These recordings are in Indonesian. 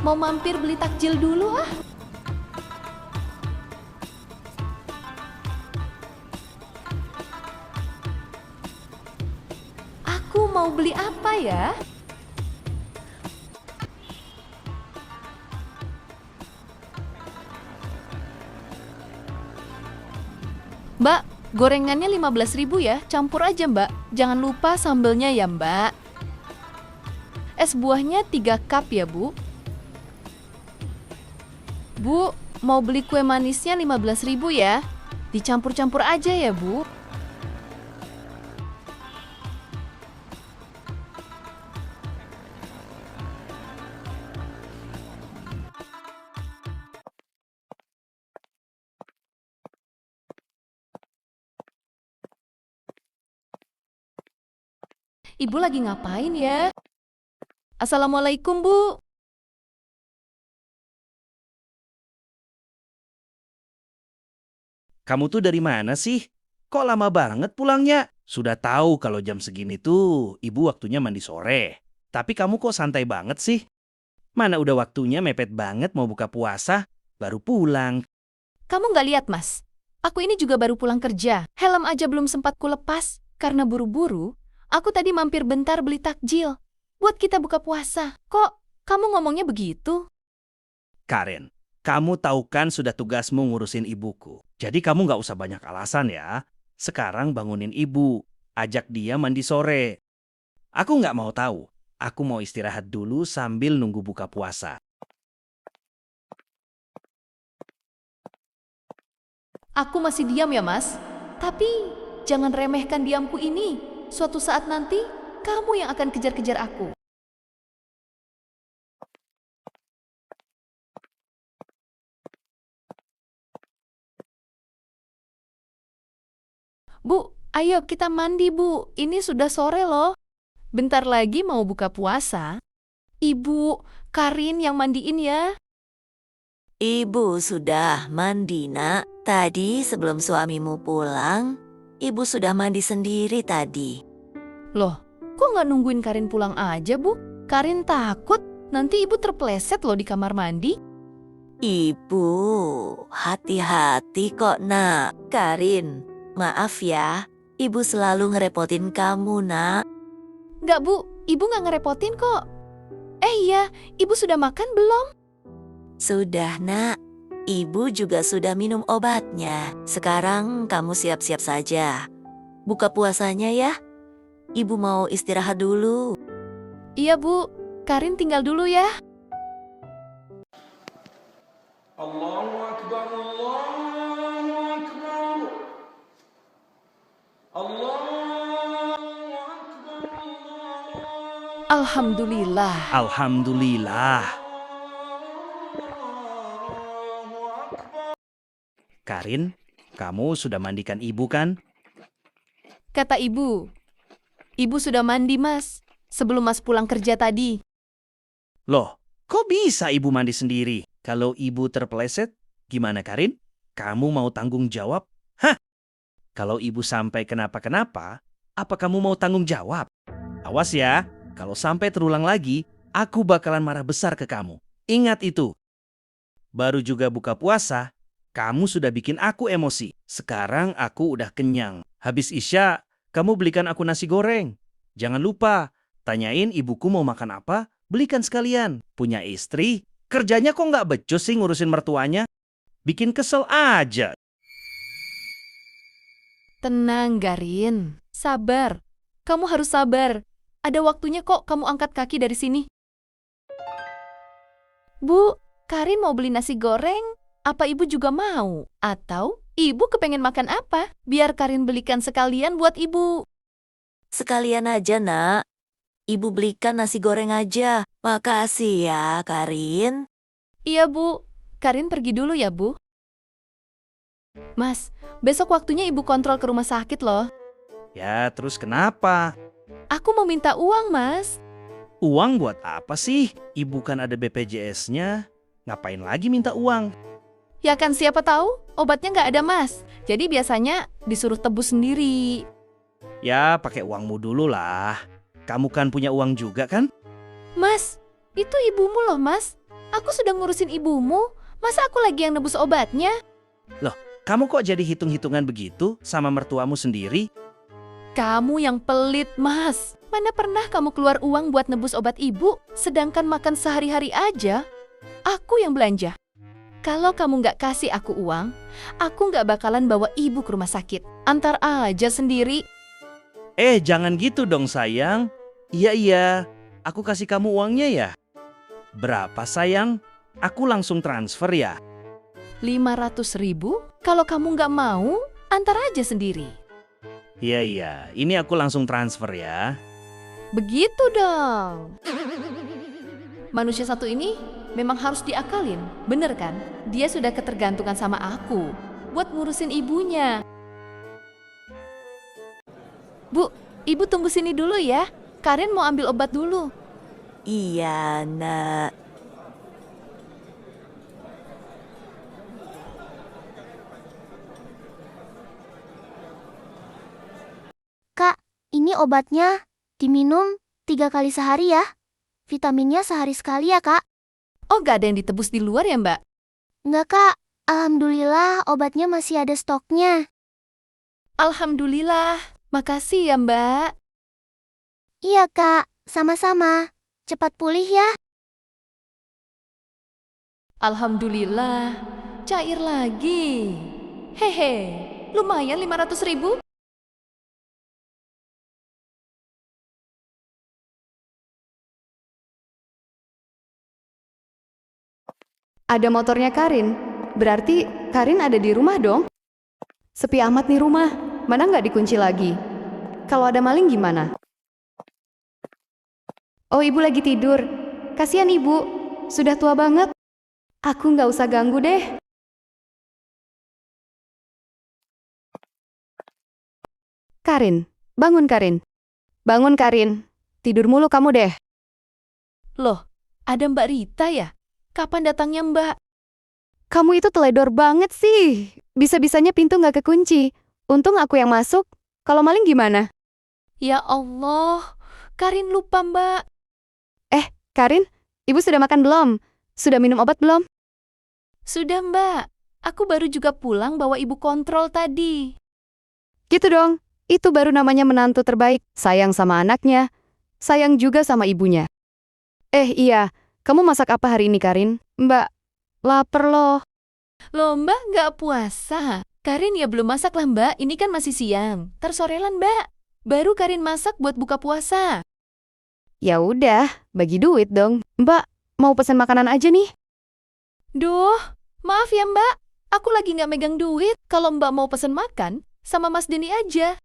mau mampir beli takjil dulu ah. Aku mau beli apa ya? Mbak, gorengannya 15.000 ya, campur aja mbak. Jangan lupa sambelnya ya mbak. Es buahnya 3 cup ya bu. Bu, mau beli kue manisnya 15.000 ya. Dicampur-campur aja ya bu. Ibu lagi ngapain ya? Assalamualaikum bu. Kamu tuh dari mana sih? Kok lama banget pulangnya? Sudah tahu kalau jam segini tuh ibu waktunya mandi sore. Tapi kamu kok santai banget sih? Mana udah waktunya mepet banget mau buka puasa, baru pulang. Kamu nggak lihat mas? Aku ini juga baru pulang kerja. Helm aja belum sempat kulepas. Karena buru-buru, aku tadi mampir bentar beli takjil. Buat kita buka puasa. Kok kamu ngomongnya begitu? Karen, kamu tahu kan sudah tugasmu ngurusin ibuku. Jadi kamu nggak usah banyak alasan ya. Sekarang bangunin ibu, ajak dia mandi sore. Aku nggak mau tahu. Aku mau istirahat dulu sambil nunggu buka puasa. Aku masih diam ya mas. Tapi jangan remehkan diamku ini. Suatu saat nanti, kamu yang akan kejar-kejar aku. Bu, ayo kita mandi bu. Ini sudah sore loh. Bentar lagi mau buka puasa. Ibu, Karin yang mandiin ya. Ibu sudah mandi, Nak. Tadi sebelum suamimu pulang, ibu sudah mandi sendiri tadi. Loh, kok nggak nungguin Karin pulang aja bu? Karin takut nanti ibu terpleset loh di kamar mandi. Ibu, hati-hati kok, Nak. Karin, maaf ya. Ibu selalu ngerepotin kamu, Nak. Nggak bu, ibu nggak ngerepotin kok. Iya, ibu sudah makan belum? Sudah, Nak. Ibu juga sudah minum obatnya. Sekarang kamu siap-siap saja. Buka puasanya ya. Ibu mau istirahat dulu. Iya bu, Karin tinggal dulu ya. Allahu Akbar, Allahu Akbar. Allahu Akbar, Alhamdulillah. Alhamdulillah. Karin, kamu sudah mandikan ibu kan? Kata ibu. Ibu sudah mandi mas, sebelum mas pulang kerja tadi. Loh, kok bisa ibu mandi sendiri? Kalau ibu terpeleset, gimana Karin? Kamu mau tanggung jawab? Hah? Kalau ibu sampai kenapa-kenapa, apa kamu mau tanggung jawab? Awas ya, kalau sampai terulang lagi, aku bakalan marah besar ke kamu. Ingat itu. Baru juga buka puasa, kamu sudah bikin aku emosi. Sekarang aku udah kenyang. Habis Isya, kamu belikan aku nasi goreng. Jangan lupa, tanyain ibuku mau makan apa, belikan sekalian. Punya istri, kerjanya kok nggak becus sih ngurusin mertuanya? Bikin kesel aja. Tenang Garin, sabar. Kamu harus sabar. Ada waktunya kok kamu angkat kaki dari sini. Bu, Karin mau beli nasi goreng? Apa ibu juga mau? Atau ibu kepengen makan apa? Biar Karin belikan sekalian buat ibu. Sekalian aja, Nak. Ibu belikan nasi goreng aja. Makasih ya, Karin. Iya bu, Karin pergi dulu ya bu. Mas, besok waktunya ibu kontrol ke rumah sakit loh. Ya, terus kenapa? Aku mau minta uang mas. Uang buat apa sih? Ibu kan ada BPJS-nya. Ngapain lagi minta uang? Ya kan siapa tahu obatnya nggak ada mas. Jadi biasanya disuruh tebus sendiri. Ya, pakai uangmu dulu lah. Kamu kan punya uang juga kan? Mas, itu ibumu loh mas. Aku sudah ngurusin ibumu, masa aku lagi yang nebus obatnya? Kamu kok jadi hitung-hitungan begitu sama mertuamu sendiri? Kamu yang pelit, Mas. Mana pernah kamu keluar uang buat nebus obat ibu, sedangkan makan sehari-hari aja? Aku yang belanja. Kalau kamu nggak kasih aku uang, aku nggak bakalan bawa ibu ke rumah sakit. Antar aja sendiri. Jangan gitu dong sayang. Iya, aku kasih kamu uangnya ya. Berapa sayang? Aku langsung transfer ya. 500.000? Kalau kamu nggak mau, antar aja sendiri. Iya, ini aku langsung transfer ya. Begitu dong. Manusia satu ini memang harus diakalin, bener kan? Dia sudah ketergantungan sama aku buat ngurusin ibunya. Bu, ibu tunggu sini dulu ya. Karin mau ambil obat dulu. Iya, Nak. Kak, ini obatnya diminum 3 kali sehari ya. Vitaminnya sehari sekali ya, Kak. Oh, gak ada yang ditebus di luar ya, Mbak? Enggak, Kak. Alhamdulillah obatnya masih ada stoknya. Alhamdulillah. Makasih ya, Mbak. Iya, Kak. Sama-sama. Cepat pulih ya. Alhamdulillah. Cair lagi. Hehe. Lumayan 500.000. Ada motornya Karin. Berarti Karin ada di rumah dong? Sepi amat nih rumah. Mana nggak dikunci lagi? Kalau ada maling gimana? Oh, ibu lagi tidur. Kasihan ibu. Sudah tua banget. Aku nggak usah ganggu deh. Karin, bangun Karin. Bangun Karin. Tidur mulu kamu deh. Loh, ada Mbak Rita ya? Kapan datangnya, Mbak? Kamu itu teledor banget sih. Bisa-bisanya pintu nggak kekunci. Untung aku yang masuk. Kalau maling gimana? Ya Allah, Karin lupa, Mbak. Karin, ibu sudah makan belum? Sudah minum obat belum? Sudah, Mbak. Aku baru juga pulang bawa ibu kontrol tadi. Gitu dong. Itu baru namanya menantu terbaik. Sayang sama anaknya. Sayang juga sama ibunya. Iya. Kamu masak apa hari ini, Karin? Mbak, lapar loh. Loh, Mbak nggak puasa. Karin ya belum masak lah, Mbak. Ini kan masih siang. Ntar sorelan, Mbak. Baru Karin masak buat buka puasa. Ya udah, bagi duit dong. Mbak, mau pesan makanan aja nih. Duh, maaf ya, Mbak. Aku lagi nggak megang duit. Kalau Mbak mau pesan makan, sama Mas Denny aja.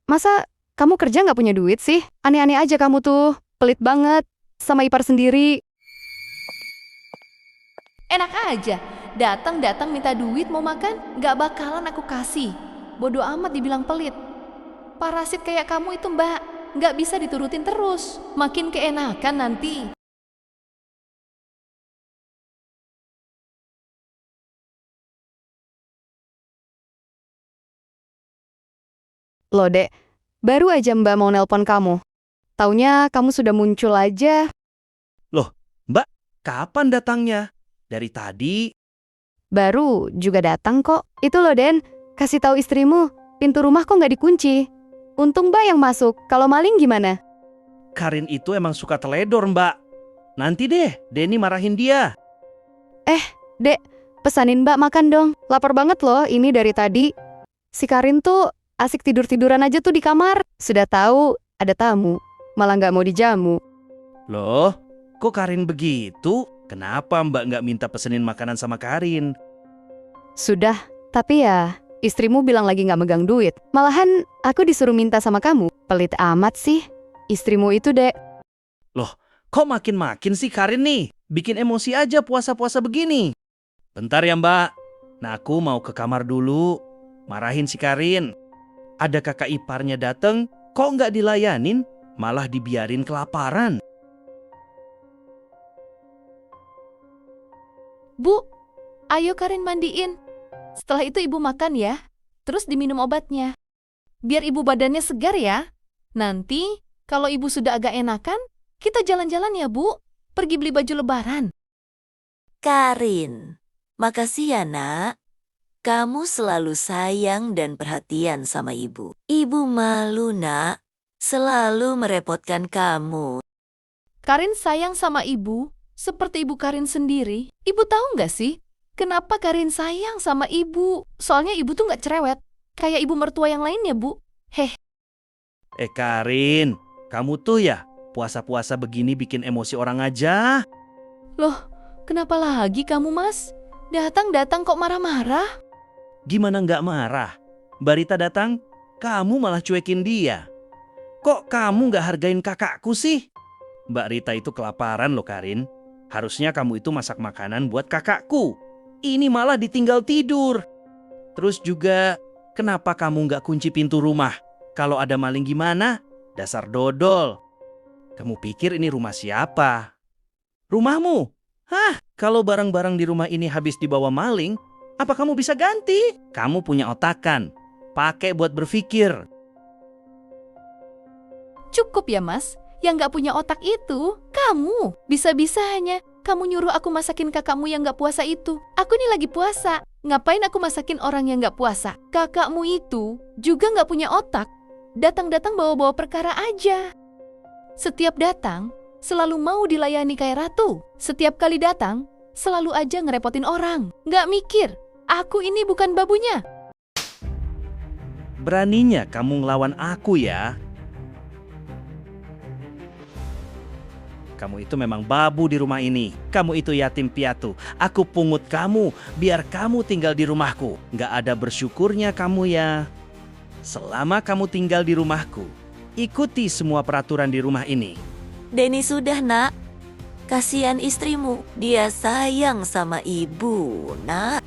Masa kamu kerja nggak punya duit sih? Aneh-aneh aja kamu tuh. Pelit banget. Sama ipar sendiri. Enak aja. Datang-datang minta duit mau makan, nggak bakalan aku kasih. Bodoh amat dibilang pelit. Parasit kayak kamu itu, Mbak, nggak bisa diturutin terus. Makin keenakan nanti. Loh, Dek. Baru aja Mbak mau nelpon kamu. Taunya kamu sudah muncul aja. Kapan datangnya? Dari tadi? Baru juga datang kok. Itu loh, Den. Kasih tahu istrimu, pintu rumah kok nggak dikunci. Untung Mbak yang masuk. Kalau maling gimana? Karin itu emang suka teledor, Mbak. Nanti deh, Denny marahin dia. Dek, pesanin Mbak makan dong. Lapar banget loh ini dari tadi. Si Karin tuh asik tidur-tiduran aja tuh di kamar. Sudah tahu ada tamu, malah nggak mau dijamu. Loh, kok Karin begitu? Kenapa Mbak nggak minta pesenin makanan sama Karin? Sudah, tapi ya istrimu bilang lagi nggak megang duit. Malahan aku disuruh minta sama kamu. Pelit amat sih. Istrimu itu, Dek. Kok makin-makin sih Karin nih? Bikin emosi aja puasa-puasa begini. Bentar ya Mbak. Nah aku mau ke kamar dulu. Marahin si Karin. Ada kakak iparnya dateng, kok nggak dilayanin? Malah dibiarin kelaparan. Bu, ayo Karin mandiin. Setelah itu ibu makan ya. Terus diminum obatnya. Biar ibu badannya segar ya. Nanti kalau ibu sudah agak enakan, kita jalan-jalan ya Bu. Pergi beli baju lebaran. Karin, makasih ya nak. Kamu selalu sayang dan perhatian sama ibu. Ibu malu nak, selalu merepotkan kamu. Karin sayang sama ibu, seperti ibu Karin sendiri. Ibu tahu nggak sih, kenapa Karin sayang sama ibu? Soalnya ibu tuh nggak cerewet, kayak ibu mertua yang lainnya, Bu. Karin, kamu tuh ya puasa-puasa begini bikin emosi orang aja. Loh, kenapa lagi kamu, Mas? Datang-datang kok marah-marah? Gimana nggak marah? Mbak Rita datang, kamu malah cuekin dia. Kok kamu nggak hargain kakakku sih? Mbak Rita itu kelaparan loh Karin. Harusnya kamu itu masak makanan buat kakakku. Ini malah ditinggal tidur. Terus juga, kenapa kamu nggak kunci pintu rumah? Kalau ada maling gimana? Dasar dodol. Kamu pikir ini rumah siapa? Rumahmu? Hah, kalau barang-barang di rumah ini habis dibawa maling, apa kamu bisa ganti? Kamu punya otak kan? Pakai buat berpikir. Cukup ya, Mas. Yang nggak punya otak itu, kamu. Bisa-bisanya kamu nyuruh aku masakin kakakmu yang nggak puasa itu. Aku ini lagi puasa. Ngapain aku masakin orang yang nggak puasa? Kakakmu itu juga nggak punya otak. Datang-datang bawa-bawa perkara aja. Setiap datang, selalu mau dilayani kayak ratu. Setiap kali datang, selalu aja ngerepotin orang. Nggak mikir, aku ini bukan babunya. Beraninya kamu ngelawan aku ya. Kamu itu memang babu di rumah ini. Kamu itu yatim piatu. Aku pungut kamu biar kamu tinggal di rumahku. Nggak ada bersyukurnya kamu ya. Selama kamu tinggal di rumahku, ikuti semua peraturan di rumah ini. Denny sudah nak. Kasihan istrimu, dia sayang sama ibu nak.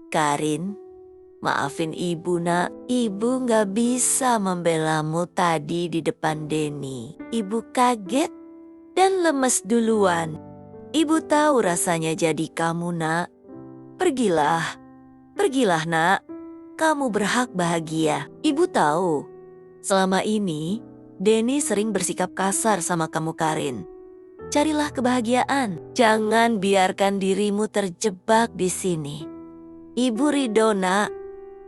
Karin, maafin ibu nak. Ibu nggak bisa membelamu tadi di depan Denny. Ibu kaget dan lemes duluan. Ibu tahu rasanya jadi kamu nak. Pergilah nak. Kamu berhak bahagia. Ibu tahu, selama ini Denny sering bersikap kasar sama kamu Karin. Carilah kebahagiaan. Jangan biarkan dirimu terjebak di sini. Ibu ridho nak.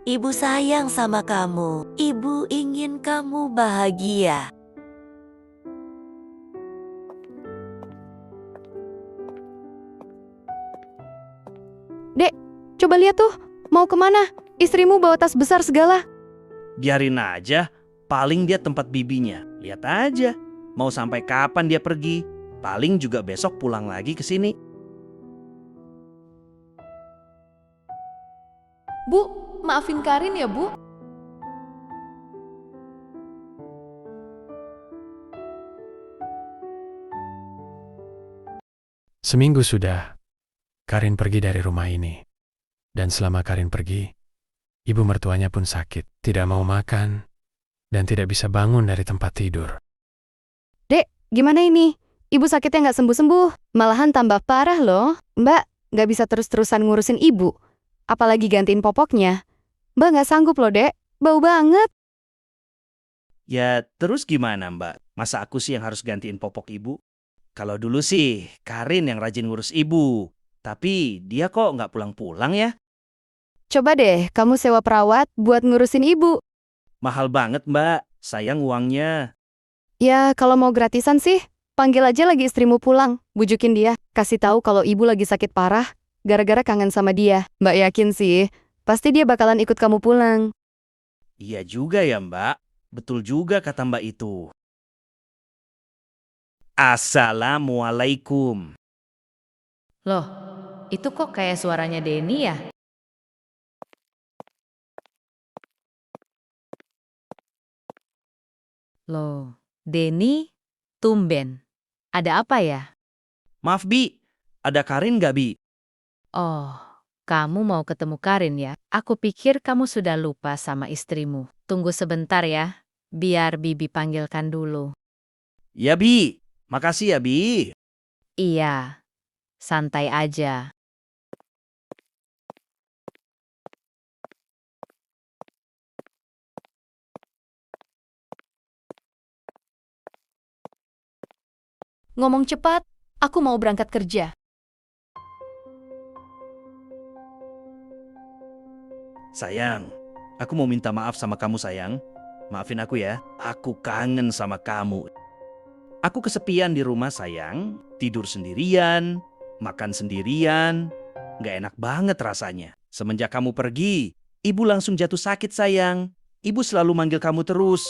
Ibu sayang sama kamu. Ibu ingin kamu bahagia. Dek, coba lihat tuh. Mau kemana? Istrimu bawa tas besar segala. Biarin aja, paling dia tempat bibinya. Lihat aja, mau sampai kapan dia pergi. Paling juga besok pulang lagi ke sini. Bu, maafin Karin ya, Bu. Seminggu sudah, Karin pergi dari rumah ini. Dan selama Karin pergi, ibu mertuanya pun sakit, tidak mau makan, dan tidak bisa bangun dari tempat tidur. Dek, gimana ini? Ibu sakitnya nggak sembuh-sembuh, malahan tambah parah loh. Mbak, nggak bisa terus-terusan ngurusin ibu, apalagi gantiin popoknya. Mbak nggak sanggup loh, Dek. Bau banget. Ya terus gimana Mbak? Masa aku sih yang harus gantiin popok ibu? Kalau dulu sih Karin yang rajin ngurus ibu. Tapi dia kok nggak pulang-pulang ya? Coba deh, kamu sewa perawat buat ngurusin ibu. Mahal banget Mbak, sayang uangnya. Ya, kalau mau gratisan sih, panggil aja lagi istrimu pulang, bujukin dia, kasih tahu kalau ibu lagi sakit parah, gara-gara kangen sama dia. Mbak yakin sih, pasti dia bakalan ikut kamu pulang. Iya juga ya Mbak, betul juga kata Mbak itu. Assalamualaikum. Loh, itu kok kayak suaranya Denny ya? Loh, Denny, tumben. Ada apa ya? Maaf Bi, ada Karin nggak Bi? Oh, kamu mau ketemu Karin ya? Aku pikir kamu sudah lupa sama istrimu. Tunggu sebentar ya, biar Bibi panggilkan dulu. Ya Bi, makasih ya Bi. Iya, santai aja. Ngomong cepat, aku mau berangkat kerja. Sayang, aku mau minta maaf sama kamu sayang. Maafin aku ya, aku kangen sama kamu. Aku kesepian di rumah sayang, tidur sendirian, makan sendirian. Nggak enak banget rasanya. Semenjak kamu pergi, ibu langsung jatuh sakit sayang. Ibu selalu manggil kamu terus.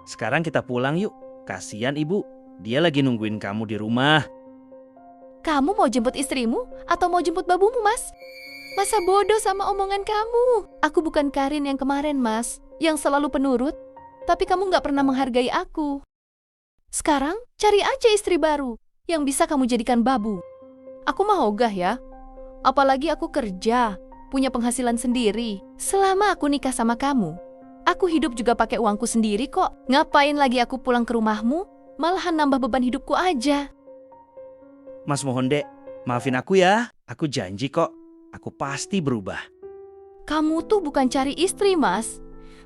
Sekarang kita pulang yuk, kasihan ibu. Dia lagi nungguin kamu di rumah. Kamu mau jemput istrimu atau mau jemput babumu, Mas? Masa bodoh sama omongan kamu? Aku bukan Karin yang kemarin, Mas, yang selalu penurut, tapi kamu nggak pernah menghargai aku. Sekarang, cari aja istri baru yang bisa kamu jadikan babu. Aku mah ogah ya. Apalagi aku kerja, punya penghasilan sendiri. Selama aku nikah sama kamu, aku hidup juga pakai uangku sendiri kok. Ngapain lagi aku pulang ke rumahmu? Malahan nambah beban hidupku aja. Mas mohon dek, maafin aku ya. Aku janji kok, aku pasti berubah. Kamu tuh bukan cari istri, Mas,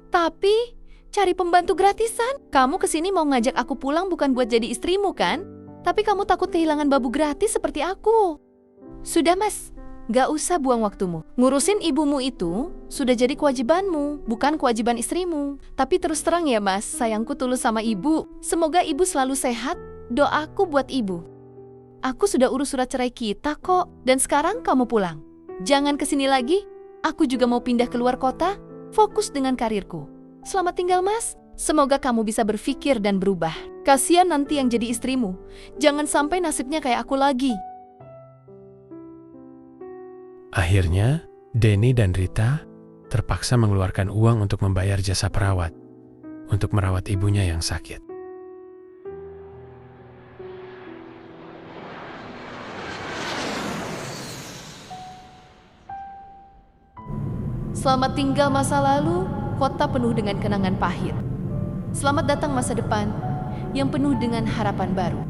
tapi cari pembantu gratisan. Kamu kesini mau ngajak aku pulang bukan buat jadi istrimu kan? Tapi kamu takut kehilangan babu gratis seperti aku. Sudah, Mas, gak usah buang waktumu. Ngurusin ibumu itu sudah jadi kewajibanmu, bukan kewajiban istrimu. Tapi terus terang ya, Mas, sayangku tulus sama ibu. Semoga ibu selalu sehat. Doaku buat ibu. Aku sudah urus surat cerai kita kok. Dan sekarang kamu pulang. Jangan kesini lagi. Aku juga mau pindah ke luar kota. Fokus dengan karirku. Selamat tinggal, Mas. Semoga kamu bisa berpikir dan berubah. Kasian nanti yang jadi istrimu. Jangan sampai nasibnya kayak aku lagi. Akhirnya, Denny dan Rita terpaksa mengeluarkan uang untuk membayar jasa perawat untuk merawat ibunya yang sakit. Selamat tinggal masa lalu, kota penuh dengan kenangan pahit. Selamat datang masa depan yang penuh dengan harapan baru.